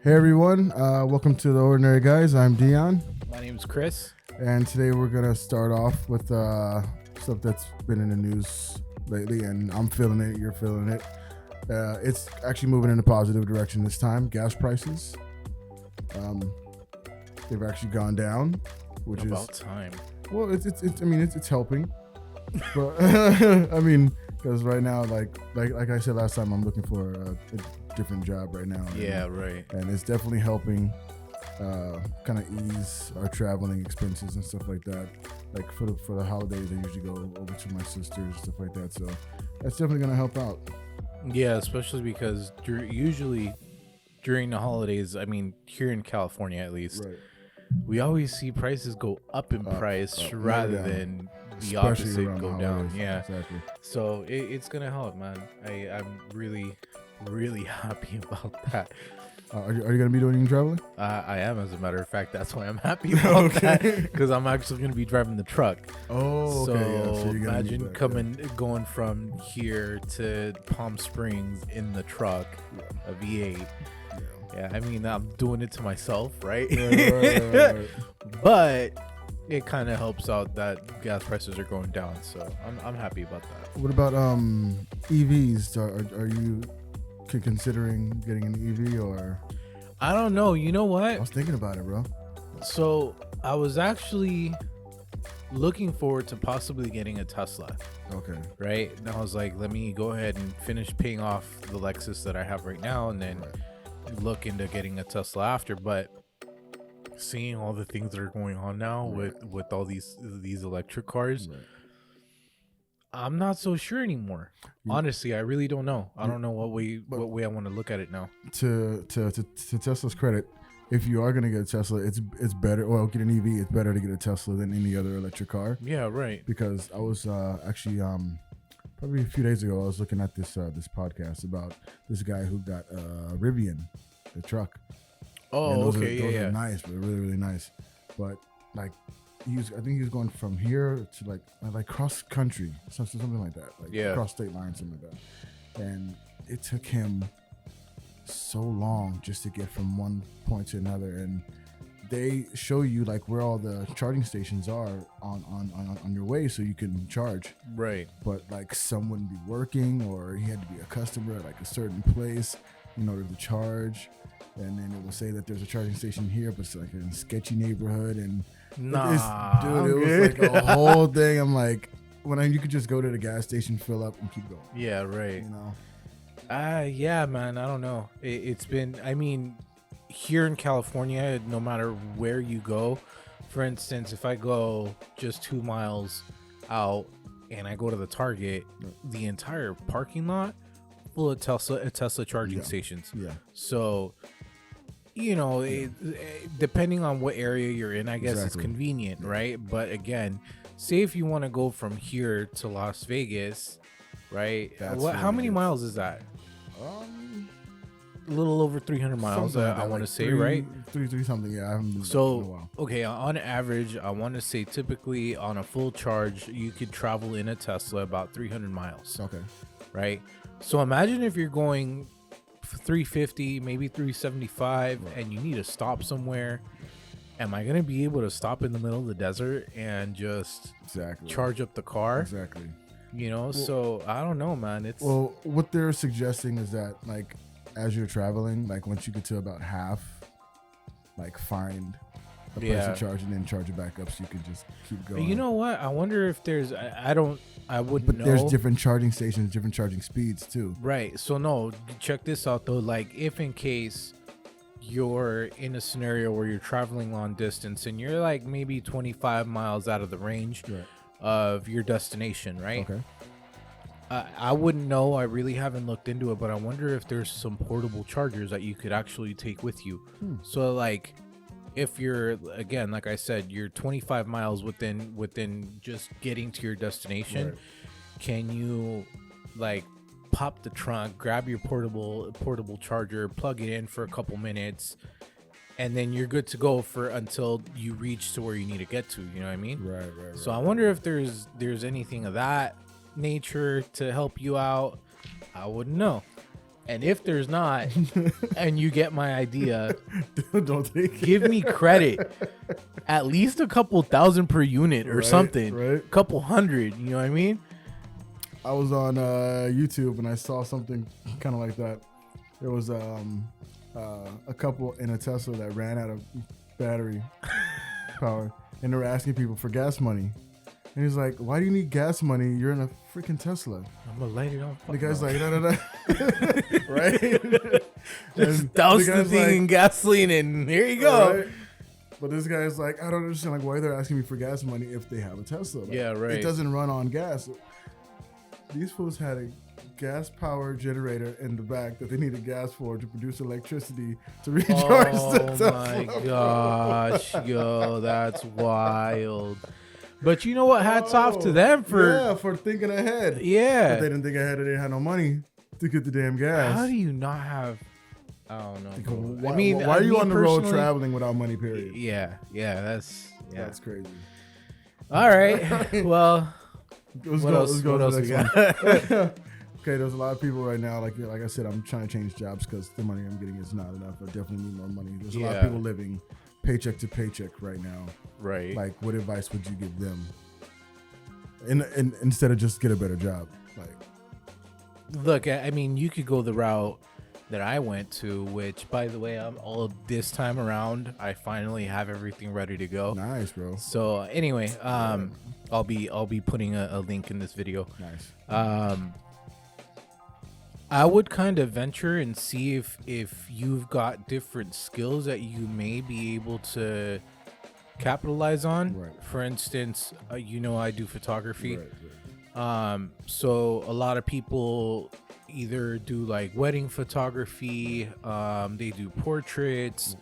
Hey everyone, welcome to the Ordinary Guys. I'm Dion, My name's Chris. and today we're gonna start off with stuff that's been in the news lately, and I'm feeling it. You're feeling it. It's actually moving in a positive direction this time. Gas prices, they've actually gone down, which About is time. well, it's helping, but I mean, because right now, like I said last time, I'm looking for a different job right now. Yeah, right. And it's definitely helping kind of ease our traveling expenses and stuff like that. Like for the holidays, I usually go over to my sister's and stuff like that. So that's definitely gonna help out. Yeah, especially because usually during the holidays, I mean, here in California at least, Right. we always see prices go up in price never rather down. than the Especially opposite around the go down. holidays. Yeah. Exactly. So it's gonna help, man. I'm really, really happy about that. Are you gonna be doing any traveling? I am, as a matter of fact. That's why I'm happy about that, because I'm actually going to be driving the truck. Oh, okay. So, So you're gonna imagine need that, going from here to Palm Springs in the truck, a V8. Yeah. Yeah, I mean, I'm doing it to myself, right? Right. But it kind of helps out that gas prices are going down. So I'm happy about that. What about EVs? Are you considering getting an EV or? I don't know. You know I what? was thinking about it, bro. So I was actually looking forward to possibly getting a Tesla. Okay. Right. And I was like, let me go ahead and finish paying off the Lexus that I have right now, and then look into getting a Tesla after. But seeing all the things that are going on now with all these electric cars, I'm not so sure anymore. Honestly, I really don't know. I don't know what way I want to look at it now. To Tesla's credit, if you are gonna get a Tesla, it's better. Well, get an EV. It's better to get a Tesla than any other electric car. Yeah, right. Because I was actually probably a few days ago, I was looking at this podcast about this guy who got Rivian, the truck. Oh, and those okay, those yeah. are nice, but really, really nice. But like, I think he was going from here to like cross country, something like that, like cross state lines, something like that. And it took him so long just to get from one point to another. And they show you like where all the charging stations are on your way, so you can charge. Right. But like some wouldn't be working, or he had to be a customer at like a certain place in order to charge. And then it will say that there's a charging station here, but it's like in a sketchy neighborhood. And dude, it was like a whole thing. I'm like, you could just go to the gas station, fill up, and keep going. Yeah, right. You know. Yeah, man. I don't know. It's been. I mean, here in California, no matter where you go, for instance, if I go just 2 miles out and I go to the Target, the entire parking lot full of Tesla charging stations. Yeah. So, you know, depending on what area you're in, I guess it's convenient, right? But again, say if you want to go from here to Las Vegas, right? How many miles is that? A little over 300 miles, I want to say, right? Three something, yeah. I haven't been in a So, while. okay, on average, I want to say typically on a full charge, you could travel in a Tesla about 300 miles. Okay. Right? So imagine if you're going 350, maybe 375, and you need to stop somewhere. Am I going to be able to stop in the middle of the desert and just charge up the car? Exactly. You know, so I don't know, man. Well, what they're suggesting is that, like, as you're traveling, like, once you get to about half, like, find a place to charge and then charge it back up so you can just keep going. You know what? I wonder if there's, I wouldn't know. But there's different charging stations, different charging speeds, too. Right. So, no, check this out, though. Like, if in case you're in a scenario where you're traveling long distance and you're, like, maybe 25 miles out of the range of your destination, right? Okay. I wouldn't know. I really haven't looked into it, but I wonder if there's some portable chargers that you could actually take with you. So, like, if you're, again, like I said, you're 25 miles within just getting to your destination, can you, like, pop the trunk, grab your portable charger, plug it in for a couple minutes, and then you're good to go for until you reach to where you need to get to. You know what I mean? Right. So I wonder if there's anything of that. nature to help you out, I wouldn't know. And if there's not, and you get my idea, don't take give me credit. At least a couple thousand per unit or something. Right. A couple hundred, you know what I mean? I was on YouTube and I saw something kind of like that. There was a couple in a Tesla that ran out of battery power, and they were asking people for gas money. And he's like, "Why do you need gas money? You're in a freaking Tesla." I'm gonna light it on. The guy's like, "No, right?" Just douse the thing in gasoline, and here you go. Right? But this guy's like, I don't understand, like, why they're asking me for gas money if they have a Tesla. Like, yeah, right. It doesn't run on gas. These fools had a gas power generator in the back that they needed gas for to produce electricity to recharge the Tesla. Oh my gosh, yo, that's wild. But you know what? Hats off to them for thinking ahead. Yeah. But they didn't think ahead. They didn't have no money to get the damn gas. How do you not have? I don't know. Why are you on the road traveling without money? Period. Yeah, that's crazy. All right. Well, let's go to the next one. Okay, there's a lot of people right now. Like I said, I'm trying to change jobs because the money I'm getting is not enough. I definitely need more money. There's a lot of people living paycheck to paycheck right now. Right. Like, what advice would you give them? And instead of just get a better job, like. Look, I mean, you could go the route that I went to, which, by the way, all this time around, I finally have everything ready to go. Nice, bro. So anyway, I'll be putting a link in this video. Nice. I would kind of venture and see if you've got different skills that you may be able to capitalize on. Right. For instance, I do photography. Right. So a lot of people either do like wedding photography, they do portraits,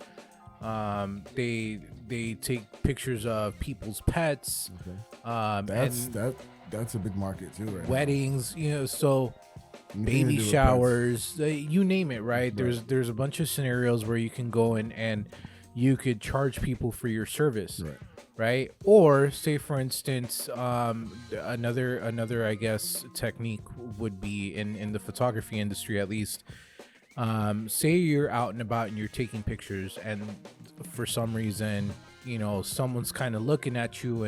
they take pictures of people's pets. Okay. That's a big market too, right? Weddings, so baby showers, you name it, right? There's a bunch of scenarios where you can go and you could charge people for your service. Right. Or say, for instance, another I guess technique would be in the photography industry, at least. Say you're out and about and you're taking pictures, and for some reason, someone's kind of looking at you,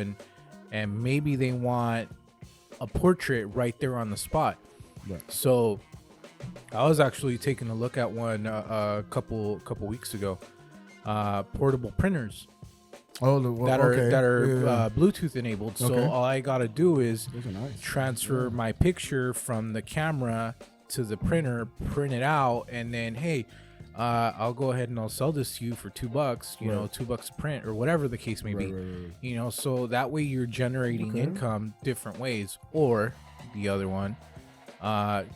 and maybe they want a portrait right there on the spot. Right. So I was actually taking a look at one a couple weeks ago. Portable printers. That are Bluetooth enabled. So all I gotta do is transfer my picture from the camera to the printer, print it out, and then I'll go ahead and I'll sell this to you for $2. $2 a print or whatever the case may be. Right. So that way you're generating income different ways. Or the other one,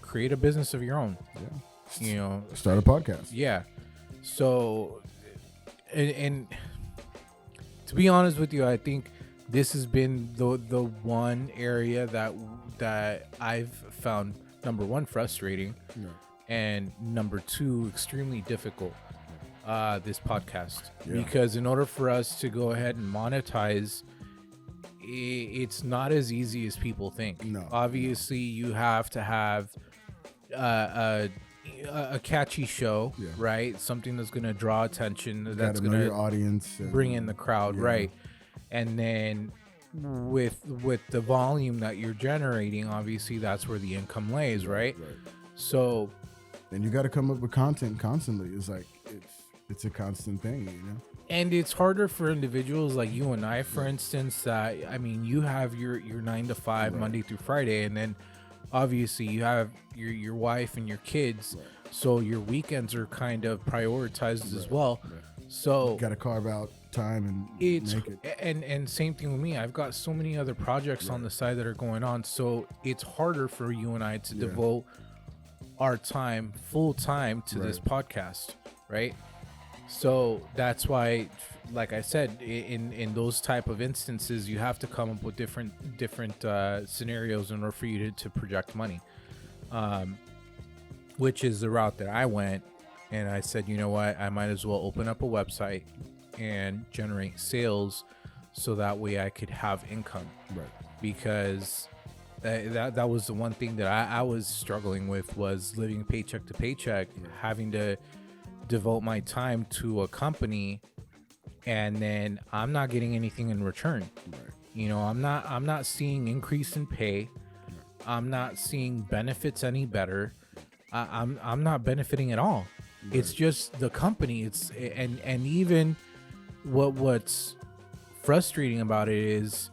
create a business of your own. Yeah. Start a podcast. Yeah. So and to be honest with you, I think this has been the one area that I've found, number one, frustrating, and number two, extremely difficult. This podcast, because in order for us to go ahead and monetize, it's not as easy as people think. No. Obviously, you have to have a catchy show, right? Something that's going to draw attention, that's going to your audience, bring in the crowd, right? And then with the volume that you're generating, obviously that's where the income lays, right? So, and you got to come up with content constantly. It's like it's a constant thing, And it's harder for individuals like you and I, for instance, that, I mean, you have your 9 to 5 Monday through Friday, and then obviously you have your wife and your kids, so your weekends are kind of prioritized as well. So you got to carve out time and make it. And same thing with me. I've got so many other projects on the side that are going on, so it's harder for you and I to devote our time full time to this podcast, right? So that's why, like I said, in those type of instances, you have to come up with different scenarios in order for you to project money, which is the route that I went. And I said, you know what, I might as well open up a website and generate sales so that way I could have income. Right. Because That was the one thing that I was struggling with, was living paycheck to paycheck, having to devote my time to a company, and then I'm not getting anything in return. Right. You know, I'm not seeing increase in pay. I'm not seeing benefits any better. I'm not benefiting at all. Right. It's just the company. And even what's frustrating about it is,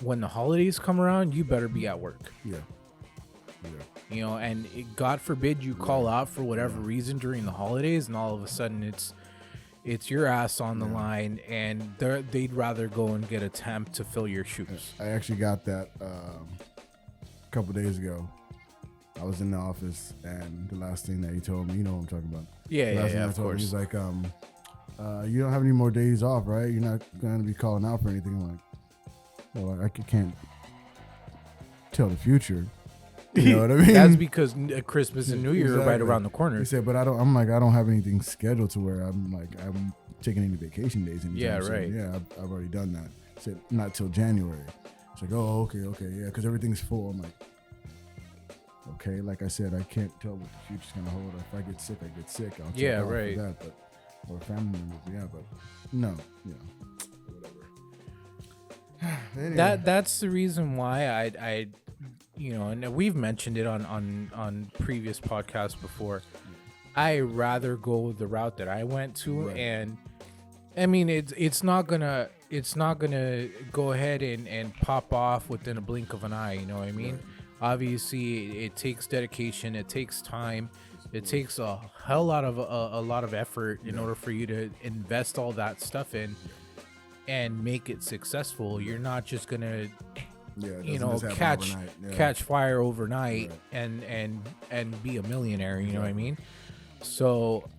when the holidays come around, you better be at work. Yeah. You know, and God forbid you call out for whatever reason during the holidays, and all of a sudden it's your ass on the line, and they'd rather go and get a temp to fill your shoes. I actually got that a couple days ago. I was in the office, and the last thing that he told me, you know what I'm talking about. Yeah, of course. He's like, you don't have any more days off, right? You're not going to be calling out for anything. I'm like, well, I can't tell the future. You know what I mean? That's because Christmas and New Year are right around the corner. He said, but I don't have anything scheduled to where I'm taking any vacation days. Yeah, right. Yeah, I've already done that. He said, not till January. It's like, oh, okay, yeah, because everything's full. I'm like, okay, like I said, I can't tell what the future's going to hold. If I get sick, I get sick. I'll check out for that, or family members, but no, whatever. Anyway. That's the reason why I you know, and we've mentioned it on previous podcasts before. I rather go the route that I went to, and I mean it's not gonna go ahead and pop off within a blink of an eye. You know what I mean? Right. Obviously, it takes dedication, it takes time, it takes a hell lot of a lot of effort in order for you to invest all that stuff in and make it successful. You're not just gonna catch fire overnight and be a millionaire. You know what I mean? So,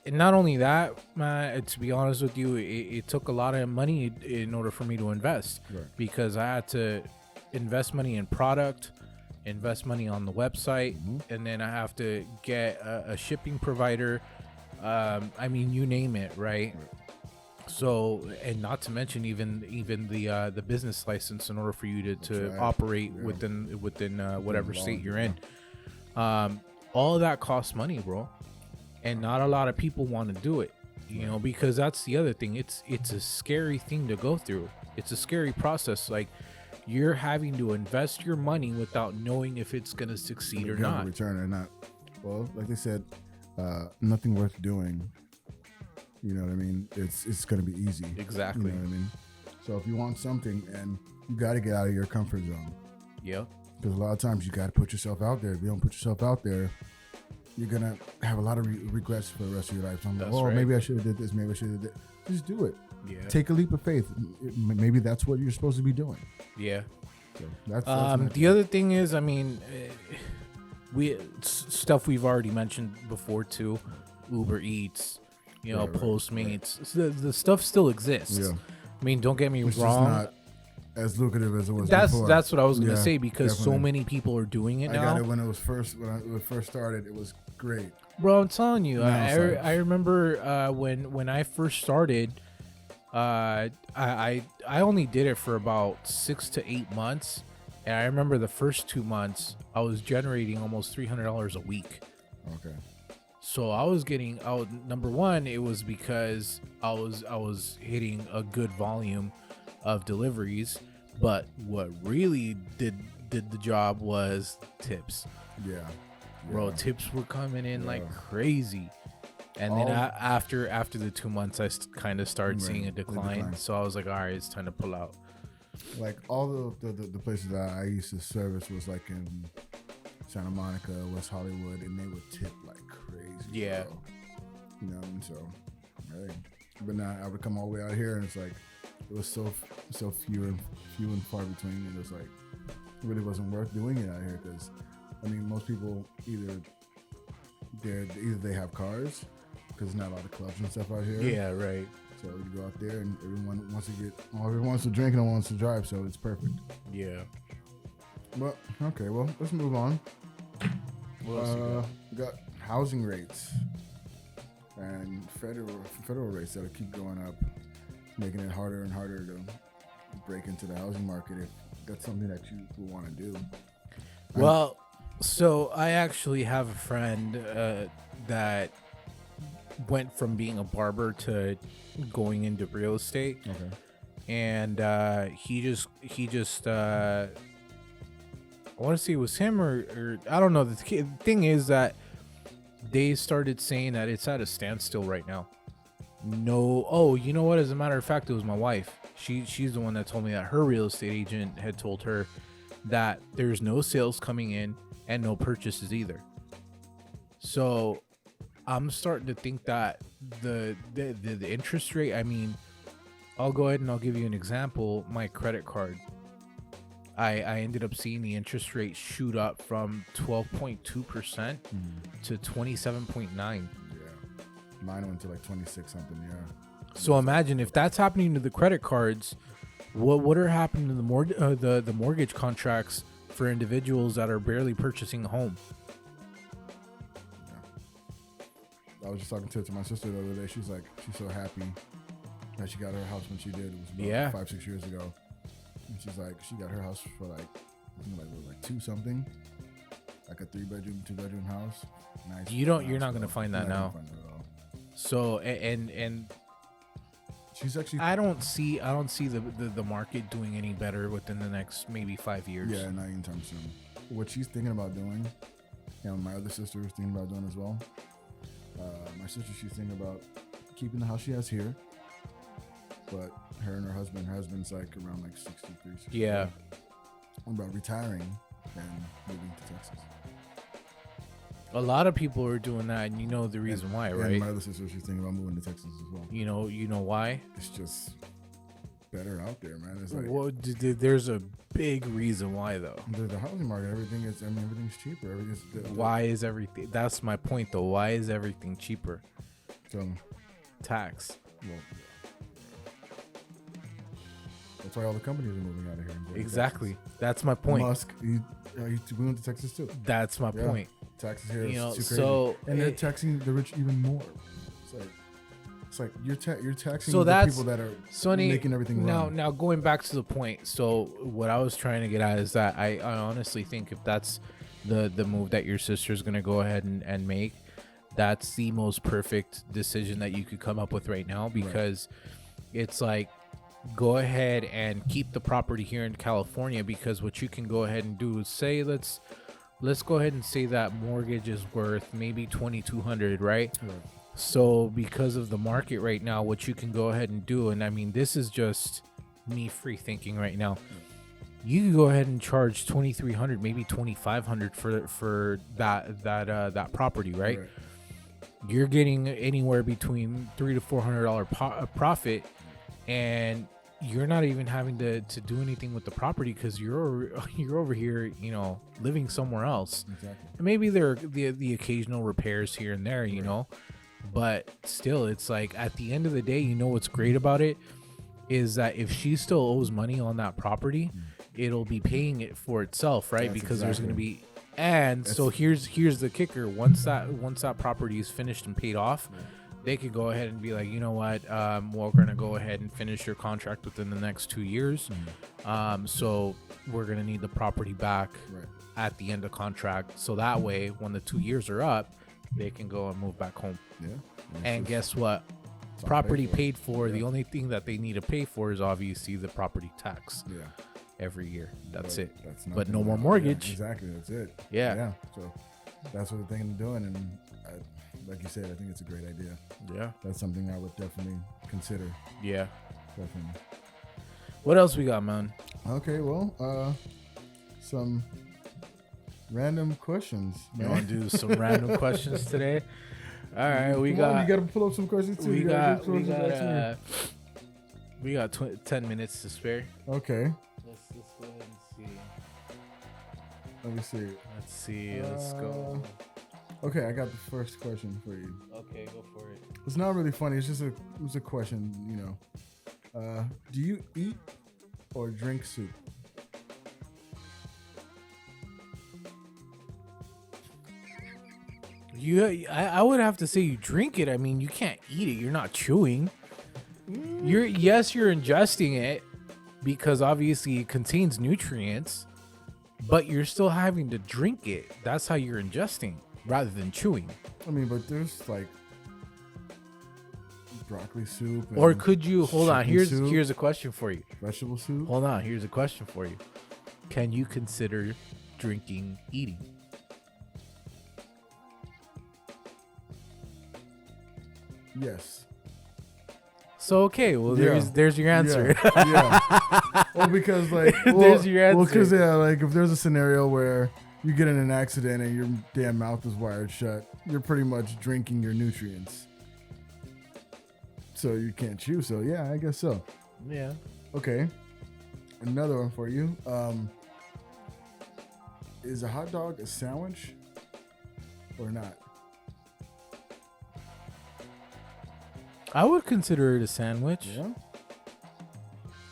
and not only that, to be honest with you, it took a lot of money in order for me to invest, because I had to invest money in product, invest money on the website, and then I have to get a shipping provider. I mean, you name it, right? So, and not to mention even the business license in order for you to operate within whatever state you're in. All of that costs money, bro, and not a lot of people want to do it. You know, because that's the other thing. It's a scary thing to go through. It's a scary process. Like, you're having to invest your money without knowing if it's going to succeed or not. Return or not. Well, like they said, nothing worth doing. You know what I mean? It's going to be easy. Exactly. You know what I mean? So if you want something, and you got to get out of your comfort zone. Yeah. Because a lot of times you got to put yourself out there. If you don't put yourself out there, you're going to have a lot of regrets for the rest of your life. So I'm like, maybe I should have did this. Maybe I should have did that. Just do it. Yeah. Take a leap of faith. Maybe that's what you're supposed to be doing. Yeah. So that's the other thing is, I mean, stuff we've already mentioned before too. Uber Eats, you know, Postmates. The stuff still exists. Yeah. I mean, don't get me wrong. It's not as lucrative as it was before. That's what I was going to say, because so many people are doing it now. I got it when it first started. It was great. Bro, I'm telling you, I remember when I first started, I only did it for about 6 to 8 months, and I remember the first 2 months I was generating almost $300 a week. Okay. So I was getting out. Number one, it was because I was hitting a good volume of deliveries, but what really did the job was tips. Yeah. Bro, tips were coming in like crazy. And then after the 2 months, I kind of started seeing a decline. So I was like, all right, it's time to pull out. Like all the places that I used to service was like in Santa Monica, West Hollywood, and they would tip like crazy. Yeah. Bro. You know, and so, hey. But now I would come all the way out here, and it's like, it was so few and far between. And it was like, it really wasn't worth doing it out here, because, I mean, most people either they have cars, because there's not a lot of clubs and stuff out here. Yeah, right. So you go out there, and everyone wants to drink and wants to drive, so it's perfect. Yeah. Well, okay, well, let's move on. What else we got housing rates and federal rates that'll keep going up, making it harder and harder to break into the housing market if that's something that you would want to do. Well, so I actually have a friend that went from being a barber to going into real estate. Okay. And he just I want to see it was him or I don't know. The thing is that they started saying that it's at a standstill right now. No, oh, you know what? As a matter of fact, it was my wife. She's the one that told me that her real estate agent had told her that there's no sales coming in and no purchases either. So I'm starting to think that the interest rate, I mean, I'll go ahead and I'll give you an example. My credit card, I ended up seeing the interest rate shoot up from 12.2% to 27.9. Yeah, mine went to like 26 something. Yeah. So imagine if that's happening to the credit cards, what are happening to the mortgage contracts for individuals that are barely purchasing a home? Yeah. I was just talking to my sister the other day. She's like, she's so happy that she got her house when she did. It was about 5-6 years ago. And she's like, she got her house for like, I think like 2 something, like a 3-bedroom, 2-bedroom house. Nice. You're not gonna find that now. Find that at all. So and she's actually. I don't see the market doing any better within the next maybe 5 years. Yeah, not anytime soon. What she's thinking about doing, and my other sister is thinking about doing as well. My sister, she's thinking about keeping the house she has here, but her and her husband's like around like 63. Yeah. About retiring and moving to Texas. A lot of people are doing that, and you know the reason why, right? And my other sister, she's thinking about moving to Texas as well. You know why? It's just better out there, man. It's like, well, there's a big reason why, though. The housing market, everything's cheaper. Why is everything? That's my point, though. Why is everything cheaper? So, tax. Well, that's why all the companies are moving out of here. Exactly. That's my point. Musk, we went to Texas too. That's my point. Taxes here, too crazy. So and they're taxing the rich even more. It's like you're taxing so the people that are making everything wrong. Now going back to the point. So what I was trying to get at is that I honestly think if that's the move that your sister's gonna go ahead and make, that's the most perfect decision that you could come up with right now, because it's like, go ahead and keep the property here in California, because what you can go ahead and do is say, let's go ahead and say that mortgage is worth maybe $2,200, right? So because of the market right now, what you can go ahead and do, and I mean, this is just me free thinking right now, you can go ahead and charge $2,300, maybe $2,500 for that property, right? You're getting anywhere between $300 to $400 profit, and you're not even having to do anything with the property, because you're over here, living somewhere else. Exactly. And maybe there are the occasional repairs here and there, you know, but still, it's like, at the end of the day, what's great about it is that if she still owes money on that property, it'll be paying it for itself, right? Because there's going to be, and so here's the kicker: once that property is finished and paid off, they could go ahead and be like, you know what, we're going to go ahead and finish your contract within the next 2 years. So we're going to need the property back at the end of contract. So that way, when the 2 years are up, they can go and move back home. Yeah. And guess what? Property paid for. The only thing that they need to pay for is obviously the property tax. Yeah. Every year. That's it. But no more mortgage. Yeah, exactly. That's it. Yeah. So that's what they're thinking of doing. And like you said, I think it's a great idea. Yeah. That's something I would definitely consider. Yeah. Definitely. What else we got, man? Okay, well, some random questions. You want to do some random questions today? All right, you got to pull up some questions too. We got 10 minutes to spare. Okay. Let's go ahead and see. Let me see. Let's see. Let's go. Okay, I got the first question for you. Okay, go for it. It's not really funny. It's just a question. Do you eat or drink soup? I would have to say you drink it. I mean, you can't eat it. You're not chewing. You're ingesting it, because obviously it contains nutrients, but you're still having to drink it. That's how you're ingesting rather than chewing. I mean, but there's like broccoli soup. Or could you hold on? chicken soup, Here's a question for you. vegetable soup. Hold on. Here's a question for you. Can you consider drinking eating? Yes. So okay, well Yeah. there's your answer. Yeah. Well, because like There's your answer. Well, because like if there's a scenario where you get in an accident and your damn mouth is wired shut, you're pretty much drinking your nutrients. So you can't chew. So yeah, I guess so. Yeah. Okay. Another one for you. Is a hot dog a sandwich or not? I would consider it a sandwich. Yeah.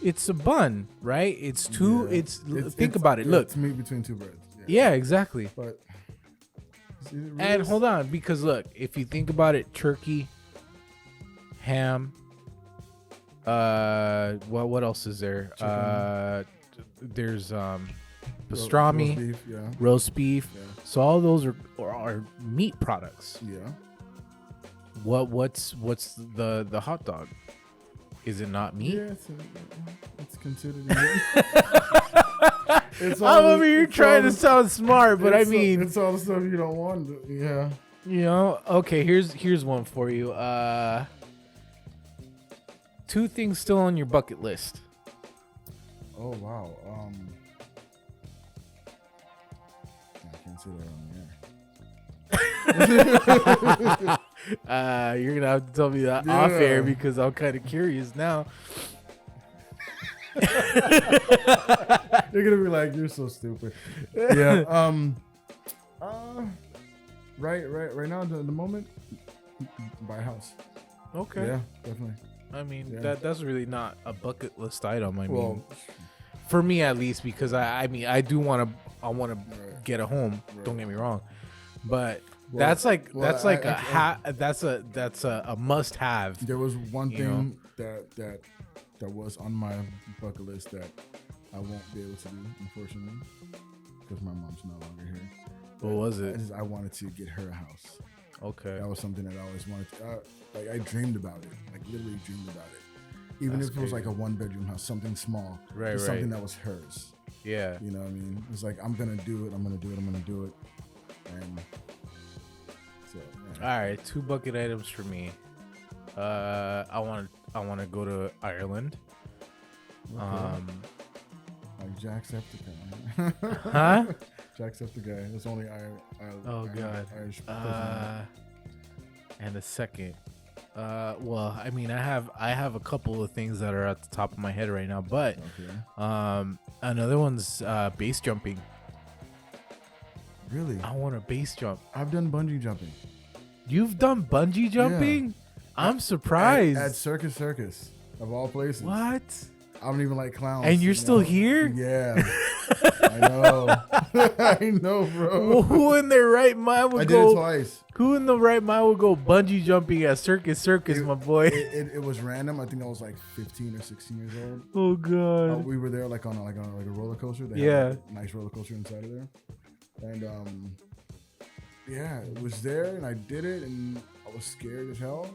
It's a bun, right? It's two. Yeah. Think about it. Look. It's meat between two breads. Yeah, exactly. But is it really And hold on, because look, if you think about it, turkey, ham. What else is there? Chicken. There's pastrami, roast beef, yeah. Yeah. So all those are meat products. Yeah. What's the hot dog? Is it not meat? Yeah, it's considered. It's I'm over here trying to sound smart, but I mean, it's all the stuff you don't want. Yeah. You know. Okay, here's one for you. 2 things still on your bucket list. Oh wow. I can't say that on the air. You're gonna have to tell me that off air because I'm kind of curious now. You're gonna be like, you're so stupid. Yeah. Right now, the moment, buy a house. Okay. Yeah, definitely. I mean, Yeah. that's really not a bucket list item. I mean, Well, for me at least, because I mean, I want to Right. get a home. Right. Don't get me wrong, but Well, that's like well, that's a must have. there was one You thing that was on my bucket list that I won't be able to do, unfortunately, because my mom's no longer here. What was it? I wanted to get her a house. Okay. That was something that I always wanted to, like I dreamed about it, like literally dreamed about it. Even That's if it was crazy. like a 1-bedroom house, something small, Right, just right. something that was hers. Yeah. You know what I mean? It's like, I'm going to do it. I'm going to do it. I'm going to do it. And so, yeah. All right, 2 bucket items for me. I want to go to Ireland. Okay. Like Jacksepticeye. Huh? Jacksepticeye. That's only Oh god. Irish person. And the second. Well, I mean, I have a couple of things that are at the top of my head right now, but Okay. another one's base jumping. Really? I want to base jump. I've done bungee jumping. You've done bungee jumping? I'm surprised. At Circus, of all places. What? I don't even like clowns. And you're you still know? here? Yeah. I know. I know, bro. Well, who in their right mind would I did go? it twice. Who in the right mind would go bungee jumping at Circus, my boy? It was random. I think I was like 15 or 16 years old. Oh god. We were there like on a roller coaster. They Yeah. had a nice roller coaster inside of there. And yeah, it was there and I did it and I was scared as hell.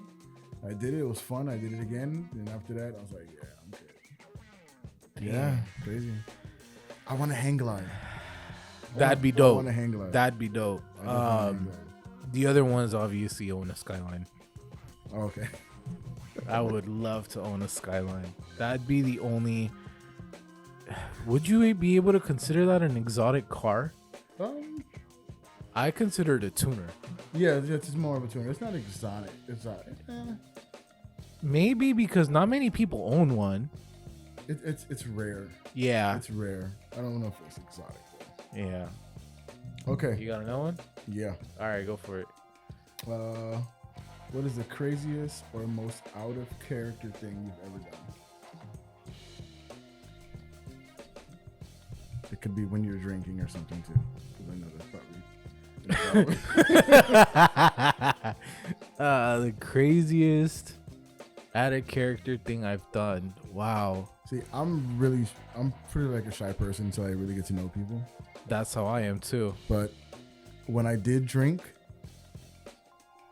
I did it. It was fun. I did it again. And after that, I was like, yeah, I'm good. Yeah, crazy. I want to hang glide. That'd be I dope. want to hang glide. That'd be dope. I definitely wanna hang glide. The other one is obviously own a Skyline. Oh, okay. I would love to own a Skyline. That'd be the only. Would you be able to consider that an exotic car? I consider it a tuner. Yeah, it's more of a tuner. It's not exotic. Maybe because not many people own one. It's rare. Yeah. It's rare. I don't know if it's exotic though. Yeah. Okay. You got another one? Yeah. All right, go for it. What is the craziest or most out of character thing you've ever done? It could be when you're drinking or something too, because I know that's probably. The craziest out of character thing I've done. Wow. See, I'm pretty like a shy person until I really get to know people. That's how I am too. But when I did drink,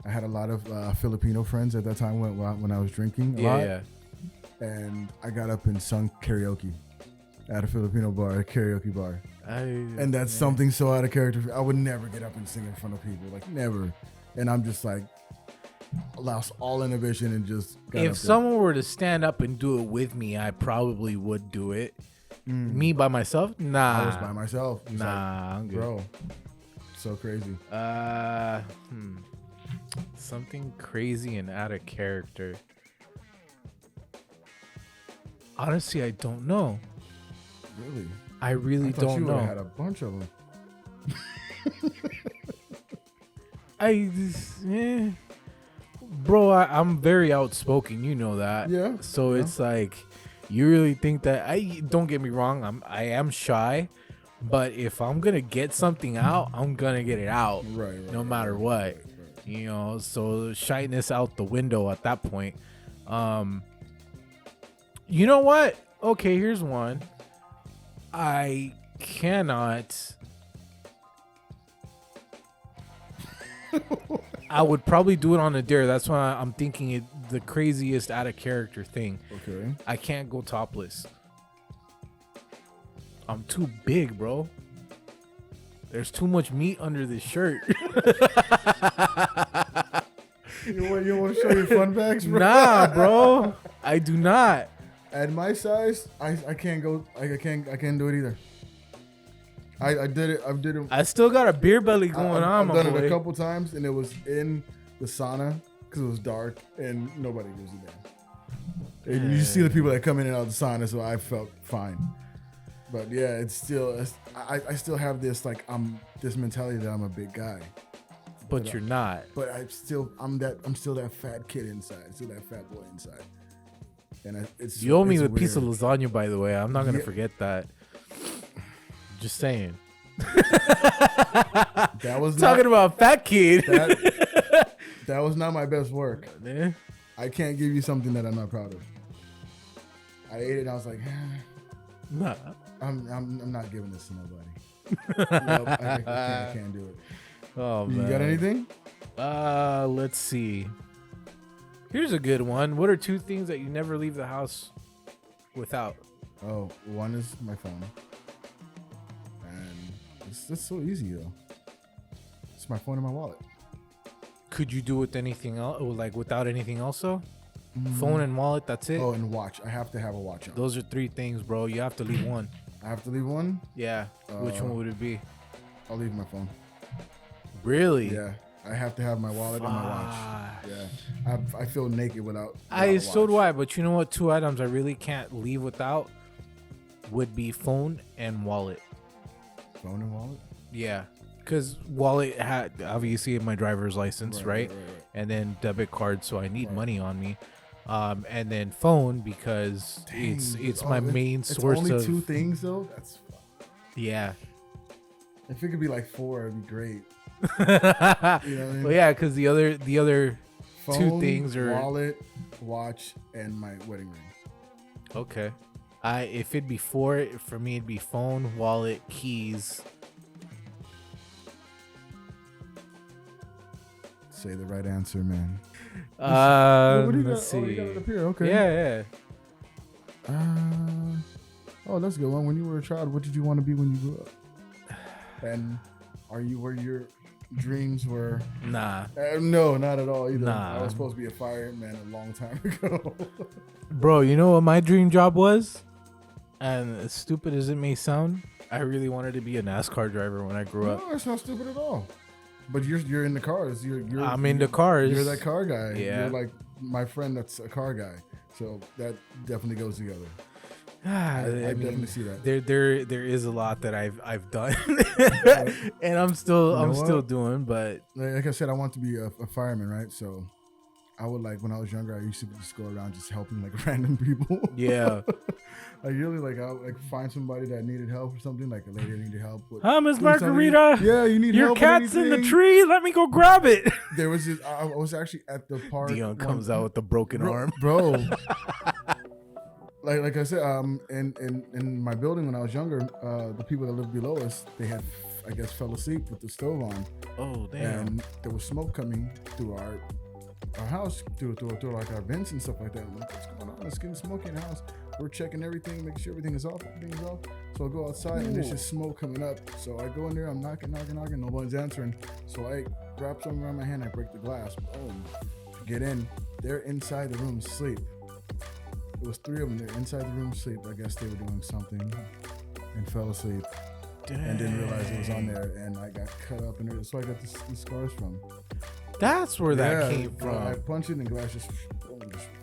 I had a lot of Filipino friends at that time when I was drinking a lot. Yeah. And I got up and sung karaoke at a Filipino bar, a karaoke bar. And that's something so out of character. I would never get up and sing in front of people, like never. And I'm just like lost all inhibition and just got if up someone were to stand up and do it with me, I probably would do it. Me by myself? Nah. I was by myself. Nah, I'm good. Bro, so crazy. Something crazy and out of character. Honestly, I don't know. Really? I really thought don't you know. had a bunch of them. Bro, I'm very outspoken. You know that. Yeah. So it's like, you really think that don't get me wrong. I am shy, but if I'm gonna get something out, I'm gonna get it out. Right. No matter what. You know. So shyness out the window at that point. You know what? Okay, here's one. I cannot. I would probably do it on a dare. That's why I'm thinking the craziest out of character thing. Okay. I can't go topless. I'm too big, bro. There's too much meat under this shirt. You want to show your fun bags, bro? Nah, bro. I do not. At my size, I can't go. I can't do it either. I did it. I still got a beer belly going on. I've done it a couple times, and it was in the sauna because it was dark and nobody gives a damn. And you see the people that come in and out of the sauna, so I felt fine. But yeah, it's still. I still have this this mentality that I'm a big guy. But you're not. But I'm still that fat kid inside. Still that fat boy inside. And you owe me the weird. piece of lasagna, by the way. I'm not gonna forget that. Just saying. That was talking about fat kid. That was not my best work. I can't give you something that I'm not proud of. I ate it and I was like, nah. I'm not giving this to nobody. Nope, I can't do it. Oh man. You got anything? Let's see. Here's a good one. What are 2 things that you never leave the house without? Oh, one is my phone. And it's so easy though. It's my phone and my wallet. Could you do with anything else? Like without anything else though? Phone and wallet, that's it? Oh, and watch. I have to have a watch on. Those are 3 things, bro. You have to leave one. I have to leave one? Yeah. Which one would it be? I'll leave my phone. Really? Yeah. I have to have my wallet and my watch. Yeah. I feel naked without so do I, but you know what? 2 items I really can't leave without would be phone and wallet. Phone and wallet? Yeah. Because wallet had obviously my driver's license, right? And then debit card, so I need money on me. And then phone because it's my main source of. It's only 2 things though. That's fun. Yeah. If it could be like 4, it'd be great. You know what I mean? Well, yeah, because the other phone, 2 things are wallet, watch, and my wedding ring. Okay. If it'd be 4 for me, it'd be phone, wallet, keys. Say the right answer, man. Let's see. Oh, you got it up here. Okay. Yeah. Oh, that's a good one. When you were a child, what did you want to be when you grew up? And were your dreams were? Nah. No, not at all either. Nah. I was supposed to be a fireman a long time ago. Bro, you know what my dream job was? And as stupid as it may sound, I really wanted to be a NASCAR driver when I grew up. No, that's not stupid at all. But you're in the cars. I'm into cars. You're that car guy. Yeah. You're like my friend that's a car guy. So that definitely goes together. I mean, definitely see that. There is a lot that I've done, and I'm still doing. But like I said, I want to be a fireman, right? So I would when I was younger, I used to just go around just helping random people. Yeah. I would find somebody that needed help or something, like a lady that needed help. Hi, Miss Margarita. Yeah, you need your help. Your cat's in the tree. Let me go grab it. There was I was actually at the park. Dion comes out with the broken arm. Bro. like I said, in my building when I was younger, the people that lived below us, they had, I guess, fell asleep with the stove on. Oh, damn. And there was smoke coming through our house, through like our vents and stuff like that. I'm like, what's going on? It's getting smoky in the house. We're checking everything, making sure everything is off. So I go outside and there's just smoke coming up. So I go in there, I'm knocking. Nobody's answering. So I wrap something around my hand. I break the glass. Boom. Get in. They're inside the room asleep. It was 3 of them. They're inside the room asleep. I guess they were doing something and fell asleep. Dang. And didn't realize it was on there. And I got cut up. And that's where I got the scars from. That's where that came from. I punched it and the glass just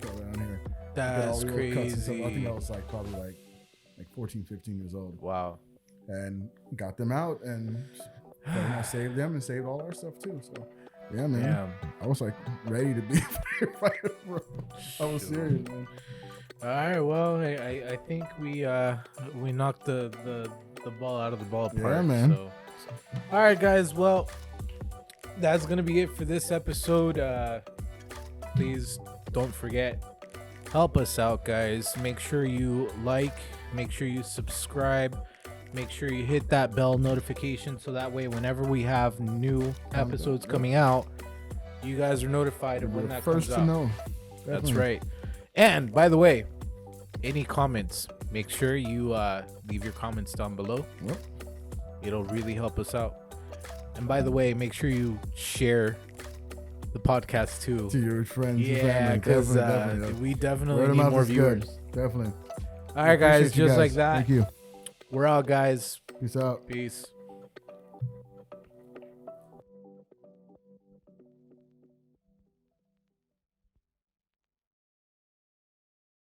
fell down here. That's crazy. I think I was probably like 14, 15 years old. Wow. And got them out and I saved them and saved all our stuff too. So yeah, man. Damn. I was like ready to be fighter, bro. I was serious, man. All right, well, I think we knocked the ball out of the ballpark. Yeah, man. So. All right, guys. Well, that's gonna be it for this episode. Please don't forget, help us out, guys. Make sure you like, make sure you subscribe, make sure you hit that bell notification so that way whenever we have new episodes coming out, you guys are notified of when that comes out. First to know. Definitely. That's right. And by the way, any comments, make sure you leave your comments down below. Yep. It'll really help us out. And by the way, make sure you share the podcast too. To your friends and yeah, family. because Definitely. we definitely need more viewers. Definitely. All right, guys, just like that. Thank you. We're out, guys. Peace out. Peace.